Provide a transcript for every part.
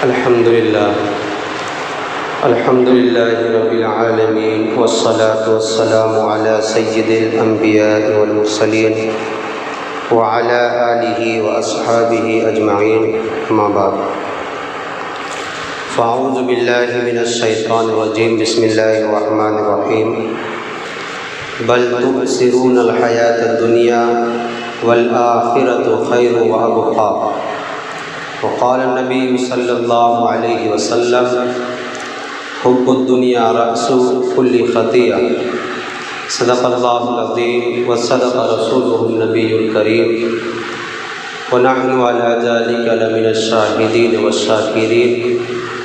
الحمد لله رب العالمين والصلاة والسلام على سيد الأنبياء والمرسلين وعلى آله وأصحابه أجمعين أما بعد فأعوذ بالله من الشيطان الرجيم بسم الله الرحمن الرحيم بل تؤثرون الحياة الدنيا والآخرة خير وأبقى وقال النبي صلى الله عليه وسلم حب الدنيا رأس كل خطيئة صدق الله العظيم وصدق رسوله النبي الكريم ونحن على ذلك لمن الشاهدين والشاكرين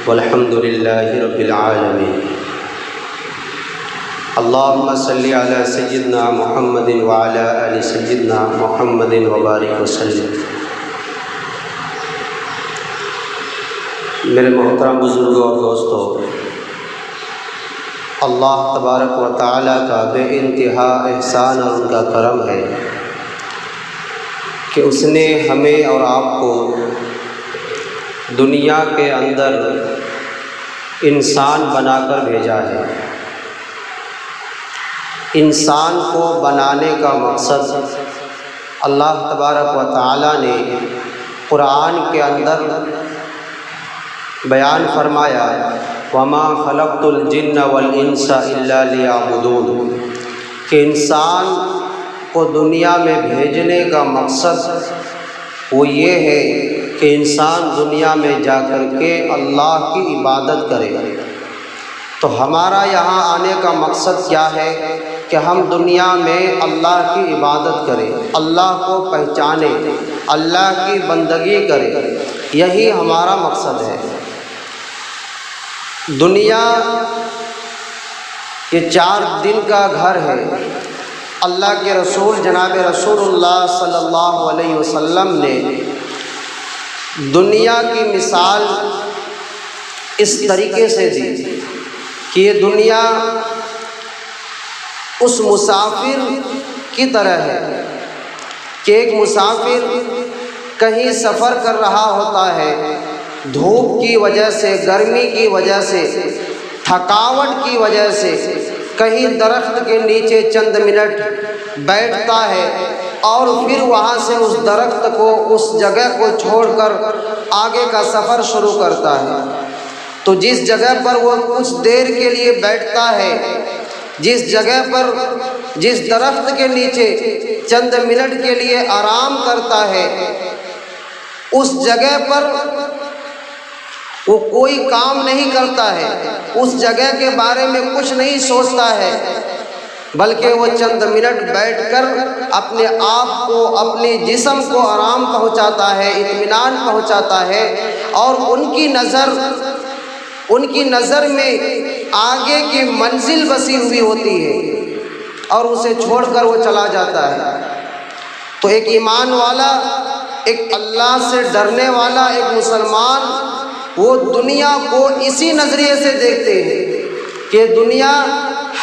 والحمد لله رب العالمين اللهم صل على سيدنا محمد وعلى آل سيدنا محمد وبارك وسلم۔ میرے محترم بزرگوں اور دوستوں، اللہ تبارک و تعالیٰ کا بے انتہا احسان اور ان کا کرم ہے کہ اس نے ہمیں اور آپ کو دنیا کے اندر انسان بنا کر بھیجا ہے۔ انسان کو بنانے کا مقصد اللہ تبارک و تعالیٰ نے قرآن کے اندر بیان فرمایا، وَمَا خَلَقْتُ الْجِنَّ وَالْإِنسَ إِلَّا لِيَعْبُدُونَ، کہ انسان کو دنیا میں بھیجنے کا مقصد وہ یہ ہے کہ انسان دنیا میں جا کر کے اللہ کی عبادت کرے۔ تو ہمارا یہاں آنے کا مقصد کیا ہے کہ ہم دنیا میں اللہ کی عبادت کریں، اللہ کو پہچانیں، اللہ کی بندگی کریں، یہی ہمارا مقصد ہے۔ دنیا یہ 4 دن کا گھر ہے۔ اللہ کے رسول جناب رسول اللہ صلی اللہ علیہ وسلم نے دنیا کی مثال اس طریقے سے دی کہ یہ دنیا اس مسافر کی طرح ہے کہ ایک مسافر کہیں سفر کر رہا ہوتا ہے، دھوپ کی وجہ سے، گرمی کی وجہ سے، تھکاوٹ کی وجہ سے کہیں درخت کے نیچے چند منٹ بیٹھتا ہے اور پھر وہاں سے اس درخت کو، اس جگہ کو چھوڑ کر آگے کا سفر شروع کرتا ہے۔ تو جس جگہ پر وہ کچھ دیر کے لیے بیٹھتا ہے، جس جگہ پر، جس درخت کے نیچے چند منٹ کے لیے آرام کرتا ہے، اس جگہ پر وہ کوئی کام نہیں کرتا ہے، اس جگہ کے بارے میں کچھ نہیں سوچتا ہے، بلکہ وہ چند منٹ بیٹھ کر اپنے آپ کو، اپنے جسم کو آرام پہنچاتا ہے، اطمینان پہنچاتا ہے، اور ان کی نظر میں آگے کی منزل بسی ہوئی ہوتی ہے اور اسے چھوڑ کر وہ چلا جاتا ہے۔ تو ایک ایمان والا، ایک اللہ سے ڈرنے والا، ایک مسلمان، وہ دنیا کو اسی نظریے سے دیکھتے ہیں کہ دنیا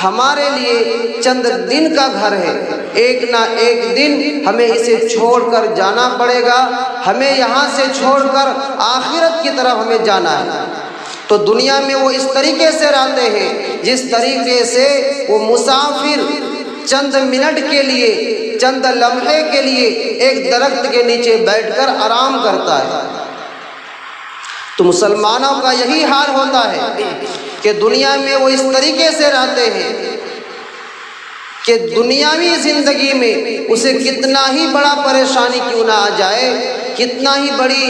ہمارے لیے چند دن کا گھر ہے، ایک نہ ایک دن ہمیں اسے چھوڑ کر جانا پڑے گا، ہمیں یہاں سے چھوڑ کر آخرت کی طرف ہمیں جانا ہے۔ تو دنیا میں وہ اس طریقے سے رہتے ہیں جس طریقے سے وہ مسافر چند منٹ کے لیے، چند لمحے کے لیے ایک درخت کے نیچے بیٹھ کر آرام کرتا ہے۔ تو مسلمانوں کا یہی حال ہوتا ہے کہ دنیا میں وہ اس طریقے سے رہتے ہیں کہ دنیاوی زندگی میں اسے کتنا ہی بڑا پریشانی کیوں نہ آ جائے، کتنا ہی بڑی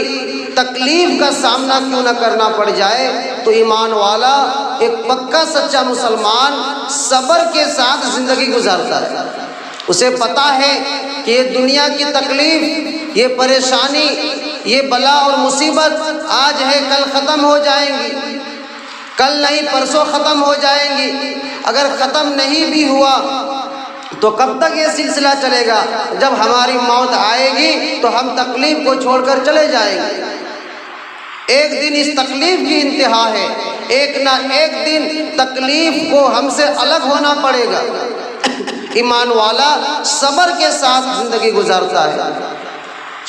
تکلیف کا سامنا کیوں نہ کرنا پڑ جائے، تو ایمان والا، ایک پکا سچا مسلمان صبر کے ساتھ زندگی گزارتا ہے۔ اسے پتہ ہے کہ یہ دنیا کی تکلیف، یہ پریشانی، یہ بلا اور مصیبت آج ہے، کل ختم ہو جائیں گی، کل نہیں پرسوں ختم ہو جائیں گی۔ اگر ختم نہیں بھی ہوا تو کب تک یہ سلسلہ چلے گا؟ جب ہماری موت آئے گی تو ہم تکلیف کو چھوڑ کر چلے جائیں گے۔ ایک دن اس تکلیف کی انتہا ہے، ایک نہ ایک دن تکلیف کو ہم سے الگ ہونا پڑے گا۔ ایمان والا صبر کے ساتھ زندگی گزارتا ہے۔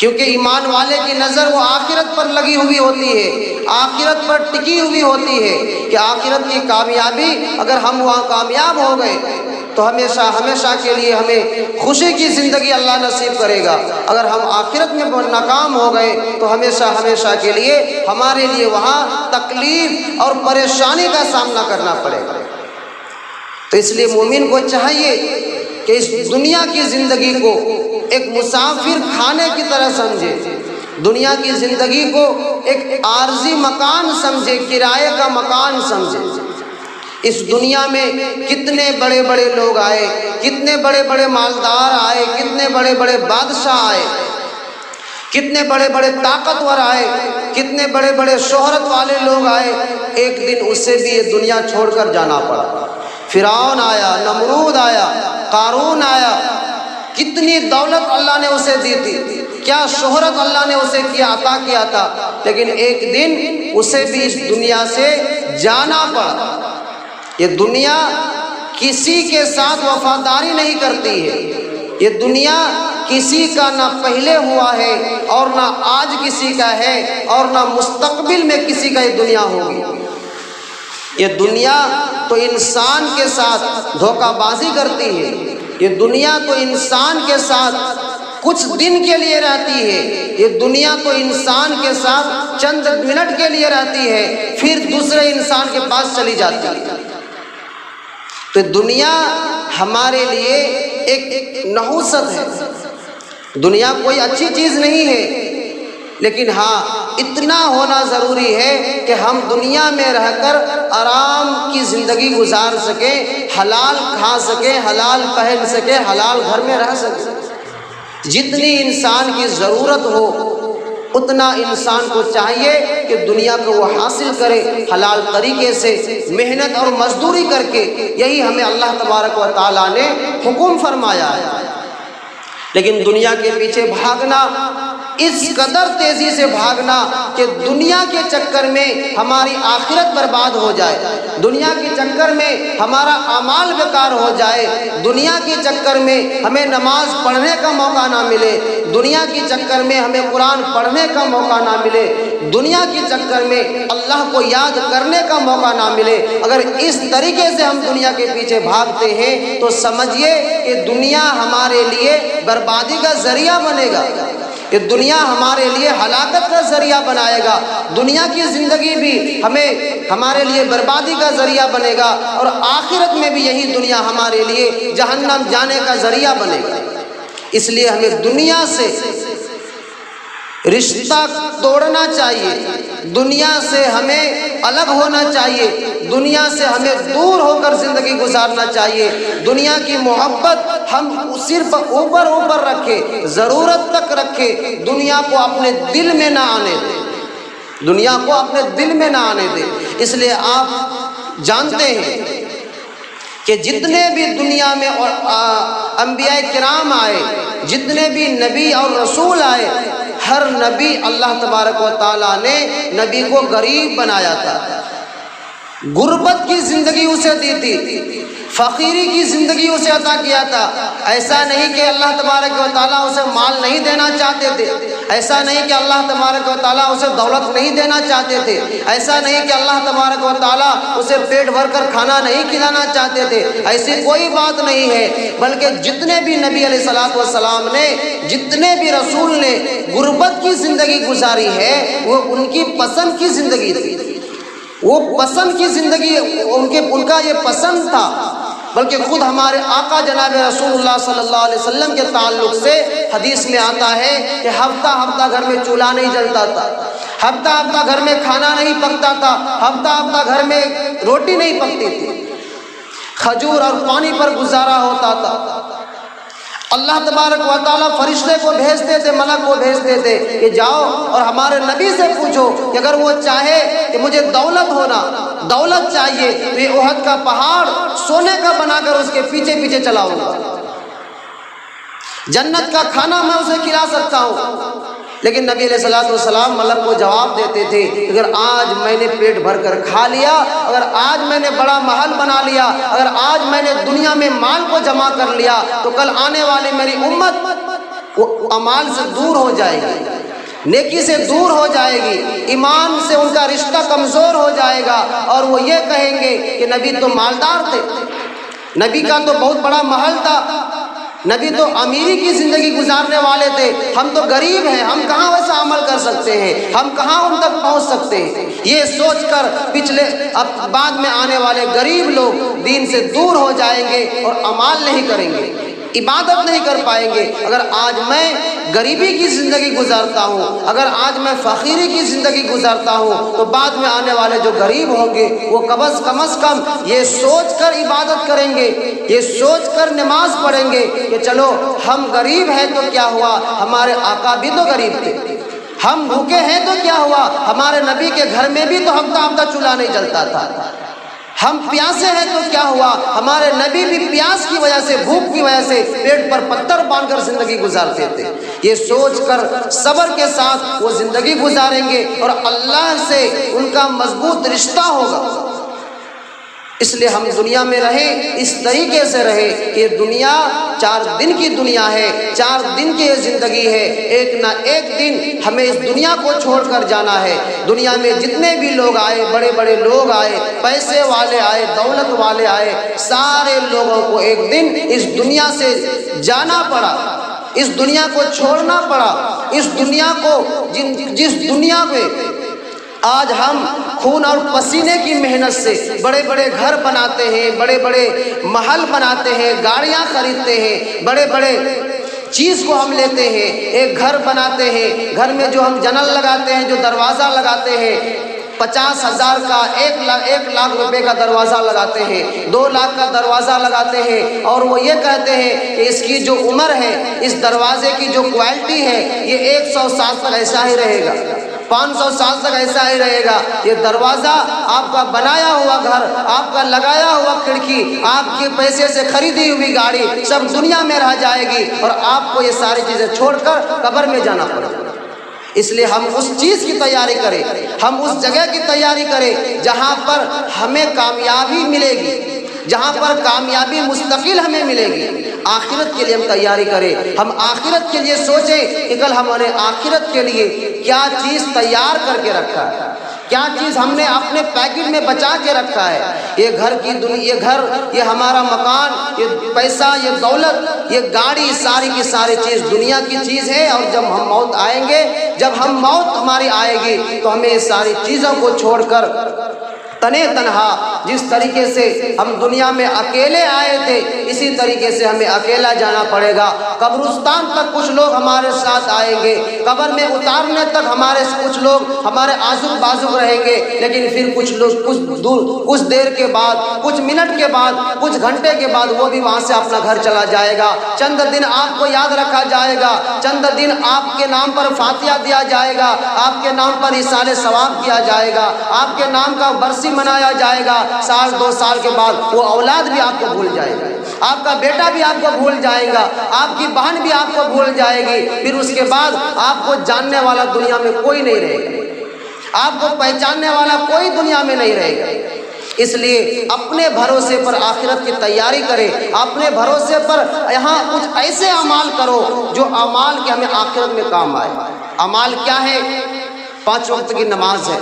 کیونکہ ایمان والے کی نظر وہ آخرت پر لگی ہوئی ہوتی ہے، آخرت پر ٹکی ہوئی ہوتی ہے کہ آخرت کی کامیابی، اگر ہم وہاں کامیاب ہو گئے تو ہمیشہ ہمیشہ کے لیے ہمیں خوشی کی زندگی اللہ نصیب کرے گا، اگر ہم آخرت میں ناکام ہو گئے تو ہمیشہ ہمیشہ کے لیے ہمارے لیے وہاں تکلیف اور پریشانی کا سامنا کرنا پڑے گا۔ تو اس لیے مومن کو چاہیے کہ اس دنیا کی زندگی کو ایک مسافر خانے کی طرح سمجھے، دنیا کی زندگی کو ایک عارضی مکان سمجھے، کرائے کا مکان سمجھے۔ اس دنیا میں کتنے بڑے بڑے لوگ آئے، کتنے بڑے بڑے مالدار آئے، کتنے بڑے بڑے بادشاہ آئے، کتنے بڑے بڑے طاقتور آئے، کتنے بڑے بڑے شہرت والے لوگ آئے، ایک دن اسے بھی یہ دنیا چھوڑ کر جانا پڑا۔ فرعون آیا، نمرود آیا، قارون آیا، کتنی دولت اللہ نے اسے دی تھی، کیا شہرت اللہ نے اسے عطا کیا تھا، لیکن ایک دن اسے بھی اس دنیا سے جانا پڑا۔ یہ دنیا کسی کے ساتھ وفاداری نہیں کرتی ہے، یہ دنیا کسی کا نہ پہلے ہوا ہے اور نہ آج کسی کا ہے اور نہ مستقبل میں کسی کا یہ دنیا ہوگی۔ یہ دنیا تو انسان کے ساتھ دھوکہ بازی کرتی ہے، یہ دنیا تو انسان کے ساتھ کچھ دن کے لیے رہتی ہے، یہ دنیا تو انسان کے ساتھ چند منٹ کے لیے رہتی ہے، پھر دوسرے انسان کے پاس چلی جاتی ہے۔ تو دنیا ہمارے لیے ایک نحوست ہے، دنیا کوئی اچھی چیز نہیں ہے، لیکن ہاں اتنا ہونا ضروری ہے کہ ہم دنیا میں رہ کر آرام کی زندگی گزار سکیں، حلال کھا سکیں، حلال پہن سکیں، حلال گھر میں رہ سکیں۔ جتنی انسان کی ضرورت ہو اتنا انسان کو چاہیے کہ دنیا کو وہ حاصل کرے حلال طریقے سے، محنت اور مزدوری کر کے۔ یہی ہمیں اللہ تبارک و تعالیٰ نے حکم فرمایا ہے۔ لیکن دنیا کے پیچھے بھاگنا، اس قدر تیزی سے بھاگنا کہ دنیا کے چکر میں ہماری آخرت برباد ہو جائے، دنیا کے چکر میں ہمارا اعمال بیکار ہو جائے، دنیا کے چکر میں ہمیں نماز پڑھنے کا موقع نہ ملے، دنیا کے چکر میں ہمیں قرآن پڑھنے کا موقع نہ ملے، دنیا کے چکر میں اللہ کو یاد کرنے کا موقع نہ ملے۔ اگر اس طریقے سے ہم دنیا کے پیچھے بھاگتے ہیں تو سمجھیے کہ دنیا ہمارے لیے بربادی کا ذریعہ بنے گا، یہ دنیا ہمارے لیے ہلاکت کا ذریعہ بنائے گا، دنیا کی زندگی بھی ہمارے لیے بربادی کا ذریعہ بنے گا، اور آخرت میں بھی یہی دنیا ہمارے لیے جہنم جانے کا ذریعہ بنے گا۔ اس لیے ہمیں دنیا سے رشتہ توڑنا چاہیے، دنیا سے ہمیں الگ ہونا چاہیے، دنیا سے ہمیں دور ہو کر زندگی گزارنا چاہیے۔ دنیا کی محبت ہم صرف اوپر اوپر رکھے، ضرورت تک رکھے، دنیا کو اپنے دل میں نہ آنے دے، دنیا کو اپنے دل میں نہ آنے دے۔ اس لیے آپ جانتے ہیں کہ جتنے بھی دنیا میں انبیاء کرام آئے، جتنے بھی نبی اور رسول آئے، ہر نبی اللہ تبارک و تعالیٰ نے نبی کو غریب بنایا تھا، غربت کی زندگی اسے دی تھی، فقیری کی زندگی اسے عطا کیا تھا۔ ایسا نہیں کہ اللہ تبارک و تعالیٰ اسے مال نہیں دینا چاہتے تھے، ایسا نہیں کہ اللہ تبارک و تعالیٰ اسے دولت نہیں دینا چاہتے تھے، ایسا نہیں کہ اللہ تبارک و تعالیٰ اسے پیٹ بھر کر کھانا نہیں کھلانا چاہتے تھے، ایسی کوئی بات نہیں ہے، بلکہ جتنے بھی نبی علیہ الصلوۃ والسلام نے، جتنے بھی رسول نے غربت کی زندگی گزاری ہے، وہ ان کی پسند کی زندگی تھی، وہ پسند کی زندگی ان کا یہ پسند تھا۔ بلکہ خود ہمارے آقا جناب رسول اللہ صلی اللہ علیہ وسلم کے تعلق سے حدیث میں آتا ہے کہ ہفتہ ہفتہ گھر میں چولہا نہیں جلتا تھا، ہفتہ ہفتہ گھر میں کھانا نہیں پکتا تھا، ہفتہ ہفتہ گھر میں روٹی نہیں پکتی تھی، کھجور اور پانی پر گزارا ہوتا تھا۔ اللہ تبارک و تعالیٰ فرشتے کو بھیجتے تھے، ملک کو بھیجتے تھے کہ جاؤ اور ہمارے نبی سے پوچھو کہ اگر وہ چاہے کہ مجھے دولت چاہیے تو یہ احد کا پہاڑ سونے کا بنا کر اس کے پیچھے پیچھے چلاؤں گا، جنت کا کھانا میں اسے کھلا سکتا ہوں۔ لیکن نبی علیہ الصلوۃ والسلام ملک کو جواب دیتے تھے اگر آج میں نے پیٹ بھر کر کھا لیا، اگر آج میں نے بڑا محل بنا لیا، اگر آج میں نے دنیا میں مال کو جمع کر لیا، تو کل آنے والی میری امت وہ اعمال سے دور ہو جائے گی، نیکی سے دور ہو جائے گی، ایمان سے ان کا رشتہ کمزور ہو جائے گا، اور وہ یہ کہیں گے کہ نبی تو مالدار تھے، نبی کا تو بہت بڑا محل تھا، نبی تو امیری کی زندگی گزارنے والے تھے، ہم تو غریب ہیں، ہم کہاں ویسا عمل کر سکتے ہیں، ہم کہاں ان تک پہنچ سکتے ہیں۔ یہ سوچ کر اب بعد میں آنے والے غریب لوگ دین سے دور ہو جائیں گے اور اعمال نہیں کریں گے، عبادت نہیں کر پائیں گے۔ اگر آج میں غریبی کی زندگی گزارتا ہوں، اگر آج میں فقیری کی زندگی گزارتا ہوں، تو بعد میں آنے والے جو غریب ہوں گے وہ کم از کم یہ سوچ کر عبادت کریں گے، یہ سوچ کر نماز پڑھیں گے کہ چلو ہم غریب ہیں تو کیا ہوا، ہمارے آقا بھی تو غریب تھے، ہم بھوکے ہیں تو کیا ہوا، ہمارے نبی کے گھر میں بھی تو ہفتہ چولہا نہیں جلتا تھا، ہم پیاسے ہیں تو کیا ہوا، ہمارے نبی بھی پیاس کی وجہ سے، بھوک کی وجہ سے پیٹ پر پتھر باندھ کر زندگی گزارتے تھے۔ یہ سوچ کر صبر کے ساتھ وہ زندگی گزاریں گے اور اللہ سے ان کا مضبوط رشتہ ہوگا۔ اس لیے ہم دنیا میں رہیں، اس طریقے سے رہیں کہ دنیا 4 دن کی دنیا ہے، 4 دن کی یہ زندگی ہے، ایک نہ ایک دن ہمیں اس دنیا کو چھوڑ کر جانا ہے۔ دنیا میں جتنے بھی لوگ آئے، بڑے بڑے لوگ آئے، پیسے والے آئے، دولت والے آئے، سارے لوگوں کو ایک دن اس دنیا سے جانا پڑا، اس دنیا کو چھوڑنا پڑا۔ اس دنیا کو جس دنیا میں آج ہم خون اور پسینے کی محنت سے بڑے بڑے گھر بناتے ہیں، بڑے بڑے محل بناتے ہیں، گاڑیاں خریدتے ہیں، بڑے بڑے چیز کو ہم لیتے ہیں، ایک گھر بناتے ہیں، گھر میں جو ہم جنل لگاتے ہیں، جو دروازہ لگاتے ہیں، 50,000 کا 1 لاکھ روپے کا دروازہ لگاتے ہیں، 2 لاکھ کا دروازہ لگاتے ہیں، اور وہ یہ کہتے ہیں کہ اس کی جو عمر ہے، اس دروازے کی جو کوالٹی ہے، یہ 100 سال تک ایسا ہی رہے گا، 500 سال تک ایسا ہی رہے گا۔ یہ دروازہ آپ کا بنایا ہوا گھر، آپ کا لگایا ہوا کھڑکی، آپ کے پیسے سے خریدی ہوئی گاڑی سب دنیا میں رہ جائے گی، اور آپ کو یہ ساری چیزیں چھوڑ کر قبر میں جانا پڑے گا۔ اس لیے ہم اس چیز کی تیاری کریں، ہم اس جگہ کی تیاری کریں جہاں پر ہمیں کامیابی ملے گی، جہاں پر کامیابی مستقل ہمیں ملے گی۔ آخرت کے لیے ہم تیاری کریں، ہم آخرت کے لیے سوچیں کہ کل ہمارے آخرت کے لیے کیا چیز تیار کر کے رکھا ہے، کیا چیز ہم نے اپنے پیکٹ میں بچا کے رکھا ہے۔ یہ گھر کی دنیا، یہ گھر، یہ ہمارا مکان، یہ پیسہ، یہ دولت، یہ گاڑی، ساری کی ساری چیز دنیا کی چیز ہے، اور جب ہم موت آئیں گے، جب ہم موت ہماری آئے گی تو ہمیں اس ساری چیزوں کو چھوڑ کر تنے تنہا، جس طریقے سے ہم دنیا میں اکیلے آئے تھے اسی طریقے سے ہمیں اکیلا جانا پڑے گا۔ قبرستان تک کچھ لوگ ہمارے ساتھ آئیں گے، قبر میں اتارنے تک کچھ لوگ ہمارے آزوق بازوق رہیں گے، لیکن پھر کچھ لوگ کچھ دیر کے بعد، کچھ منٹ کے بعد، کچھ گھنٹے کے بعد وہ بھی وہاں سے اپنا گھر چلا جائے گا۔ چند دن آپ کو یاد رکھا جائے گا، چند دن آپ کے نام پر فاتحہ دیا جائے گا، آپ کے نام پر ایصال ثواب کیا جائے گا، آپ کے نام کا برسی منایا جائے گا۔ 1-2 سال کے بعد وہ اولاد بھی آپ کو بھول جائے گا، آپ کا بیٹا بھی آپ کو بھول جائے گا، آپ کی بہن بھی آپ کو بھول جائے گی، پھر اس کے بعد آپ کو جاننے والا دنیا میں کوئی نہیں رہے گا، آپ کو پہچاننے والا کوئی دنیا میں نہیں رہے گا۔ اس لیے اپنے بھروسے پر آخرت کی تیاری کرے، اپنے بھروسے پر یہاں کچھ ایسے اعمال کرو جو اعمال کے ہمیں آخرت میں کام آئے۔ اعمال کیا ہے؟ 5 وقت کی نماز ہے،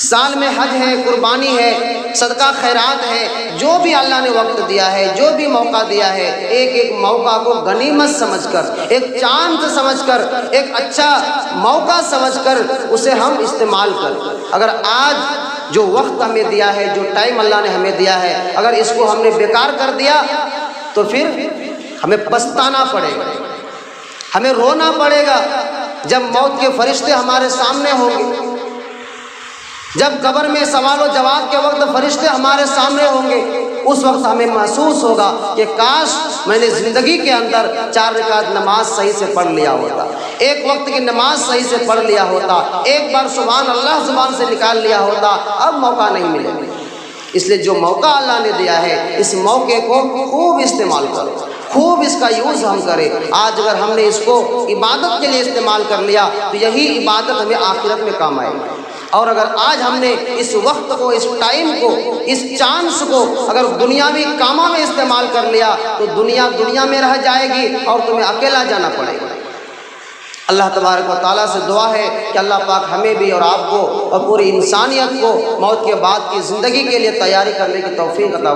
سال میں حج ہے، قربانی ہے، صدقہ خیرات ہے، جو بھی اللہ نے وقت دیا ہے، جو بھی موقع دیا ہے، ایک ایک موقع کو غنیمت سمجھ کر، ایک چاند سمجھ کر، ایک اچھا موقع سمجھ کر اسے ہم استعمال کریں۔ اگر آج جو وقت ہمیں دیا ہے، جو ٹائم اللہ نے ہمیں دیا ہے، اگر اس کو ہم نے بیکار کر دیا تو پھر ہمیں پچھتانا پڑے گا، ہمیں رونا پڑے گا جب موت کے فرشتے ہمارے سامنے ہوں گے، جب قبر میں سوال و جواب کے وقت فرشتے ہمارے سامنے ہوں گے، اس وقت ہمیں محسوس ہوگا کہ کاش میں نے زندگی کے اندر 4 رکعت نماز صحیح سے پڑھ لیا ہوتا، 1 وقت کی نماز صحیح سے پڑھ لیا ہوتا، 1 بار سبحان اللہ زبان سے نکال لیا ہوتا۔ اب موقع نہیں ملے گا، اس لیے جو موقع اللہ نے دیا ہے اس موقع کو خوب استعمال کرو، خوب اس کا یوز ہم کریں۔ آج اگر ہم نے اس کو عبادت کے لیے استعمال کر لیا تو یہی عبادت ہمیں آخرت میں کام آئے گی۔ اور اگر آج ہم نے اس وقت کو، اس ٹائم کو، اس چانس کو اگر دنیاوی کاموں میں استعمال کر لیا تو دنیا میں رہ جائے گی اور تمہیں اکیلا جانا پڑے گا۔ اللہ تبارک و تعالیٰ سے دعا ہے کہ اللہ پاک ہمیں بھی اور آپ کو اور پوری انسانیت کو موت کے بعد کی زندگی کے لیے تیاری کرنے کی توفیق عطا